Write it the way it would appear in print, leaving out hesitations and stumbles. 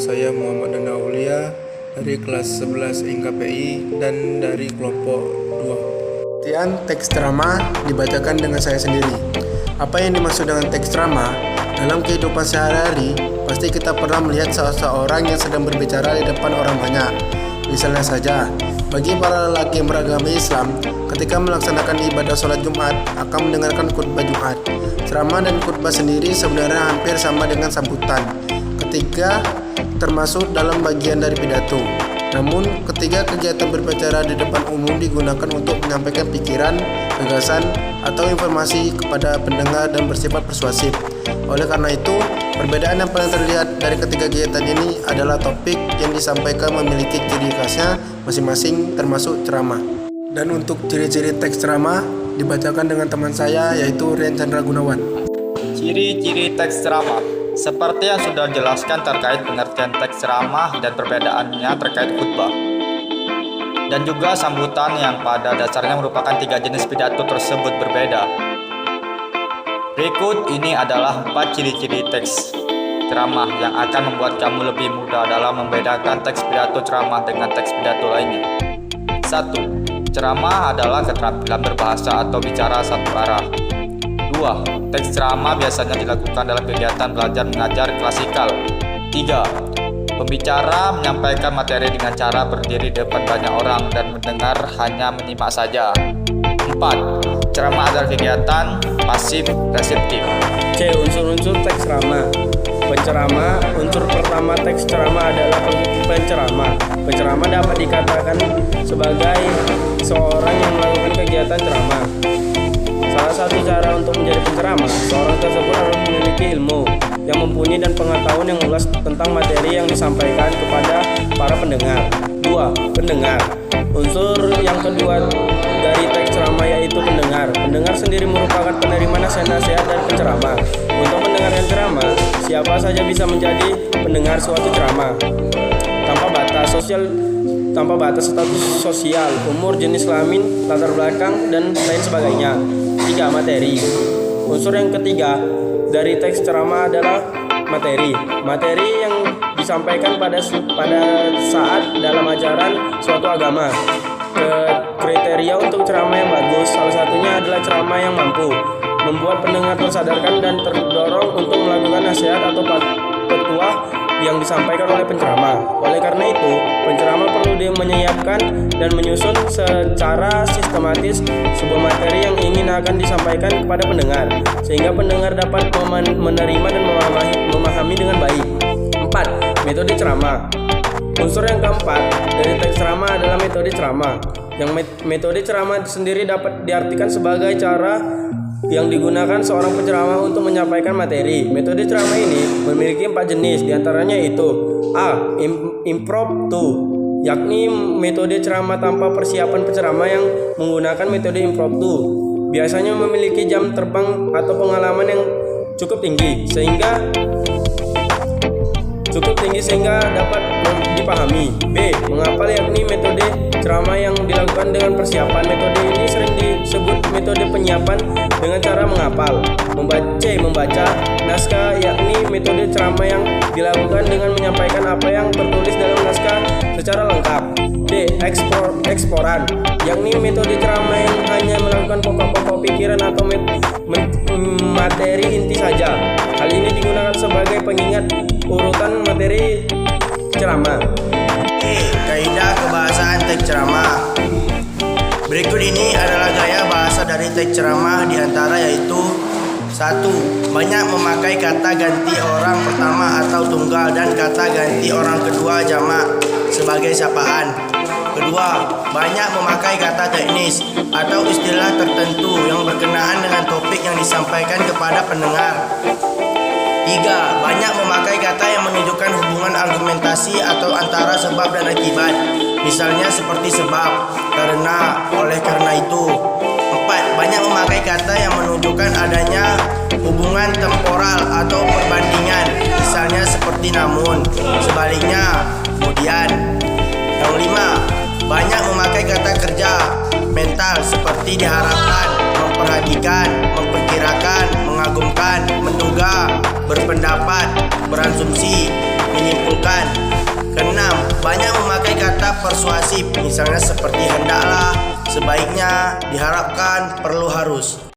saya Muhammad Nanda Aulia dari kelas 11 INKPI dan dari kelompok 2. Artian teks ceramah dibacakan dengan saya sendiri. Apa yang dimaksud dengan teks ceramah? Dalam kehidupan sehari-hari, pasti kita pernah melihat seseorang yang sedang berbicara di depan orang banyak. Misalnya saja, bagi para lelaki yang beragama Islam, ketika melaksanakan ibadah sholat Jumat, akan mendengarkan khutbah Jumat. Ceramah dan khutbah sendiri sebenarnya hampir sama dengan sambutan, ketika termasuk dalam bagian dari pidato. Namun, ketika kegiatan berbicara di depan umum digunakan untuk menyampaikan pikiran, gagasan, atau informasi kepada pendengar dan bersifat persuasif. Oleh karena itu, perbedaan yang paling terlihat dari ketiga kegiatan ini adalah topik yang disampaikan memiliki ciri khasnya masing-masing termasuk ceramah. Dan untuk ciri-ciri teks ceramah dibacakan dengan teman saya yaitu Rian Chandra Gunawan. Ciri-ciri teks ceramah seperti yang sudah dijelaskan terkait pengertian teks ceramah dan perbedaannya terkait khutbah, dan juga sambutan yang pada dasarnya merupakan 3 jenis pidato tersebut berbeda. Berikut ini adalah 4 ciri-ciri teks ceramah yang akan membuat kamu lebih mudah dalam membedakan teks pidato ceramah dengan teks pidato lainnya. 1. Ceramah adalah keterampilan berbahasa atau bicara satu arah. 2. Teks ceramah biasanya dilakukan dalam kegiatan belajar mengajar klasikal. 3. Pembicara menyampaikan materi dengan cara berdiri di depan banyak orang dan mendengar hanya menyimak saja. 4. Ceramah adalah kegiatan pasif reseptif. C. Unsur-unsur teks ceramah. Penceramah. Unsur pertama teks ceramah adalah penceramah. Penceramah dapat dikatakan sebagai seorang yang melakukan kegiatan ceramah. Salah satu cara untuk menjadi penceramah, seorang tersebut harus memiliki ilmu yang mumpuni dan pengetahuan yang luas tentang materi yang disampaikan kepada para pendengar. 2. Pendengar. Unsur yang kedua dari teks ceramah yaitu pendengar. Pendengar sendiri merupakan penerima nasihat dari penceramah. Untuk mendengarkan ceramah, siapa saja bisa menjadi pendengar suatu ceramah. Tanpa batas status sosial, umur, jenis kelamin, latar belakang, dan lain sebagainya. 3. Materi. Unsur yang ketiga dari teks ceramah adalah materi. Materi yang disampaikan pada saat dalam ajaran suatu agama. Kriteria untuk ceramah yang bagus salah satunya adalah ceramah yang mampu membuat pendengar tersadarkan dan terdorong untuk melakukan nasihat atau petuah yang disampaikan oleh penceramah. Oleh karena itu, penceramah perlu menyiapkan dan menyusun secara sistematis sebuah materi yang ingin akan disampaikan kepada pendengar, sehingga pendengar dapat menerima dan memahami dengan baik. 4. Metode ceramah. Unsur yang keempat dari teks ceramah adalah metode ceramah. Yang metode ceramah sendiri dapat diartikan sebagai cara yang digunakan seorang penceramah untuk menyampaikan materi. Metode ceramah ini memiliki 4 jenis, diantaranya itu: A. Impromptu, yakni metode ceramah tanpa persiapan penceramah yang menggunakan metode impromptu. Biasanya memiliki jam terbang atau pengalaman yang cukup tinggi sehingga dapat dipahami. B. Menghafal, yakni metode ceramah yang dilakukan dengan persiapan. Metode ini sering disebut metode penyiapan dengan cara menghafal. Membaca naskah, yakni metode ceramah yang dilakukan dengan menyampaikan apa yang tertulis dalam naskah secara lengkap. D. Eksporan, yakni metode ceramah yang hanya melakukan pokok-pokok pikiran atau materi inti saja. Hal ini digunakan sebagai pengingat urutan materi ceramah. Kaidah kebahasaan teks ceramah. Berikut ini adalah gaya bahasa dari teks ceramah, diantara yaitu: 1. Banyak memakai kata ganti orang pertama atau tunggal dan kata ganti orang kedua jamak sebagai sapaan. 2. Banyak memakai kata teknis atau istilah tertentu yang berkenaan dengan topik yang disampaikan kepada pendengar. 3. Banyak memakai kata yang menunjukkan hubungan argumentasi atau antara sebab dan akibat. Misalnya seperti sebab, karena, oleh karena itu. 4. Banyak memakai kata yang menunjukkan adanya hubungan temporal atau perbandingan. Misalnya seperti namun, sebaliknya, kemudian. Yang 5. Banyak memakai kata kerja mental seperti diharapkan, memperhatikan, memperkirakan, mengagumkan, menduga, berpendapat, berasumsi. menyimpulkan. Keenam, banyak memakai kata persuasif, misalnya seperti hendaklah, sebaiknya, diharapkan, perlu, harus.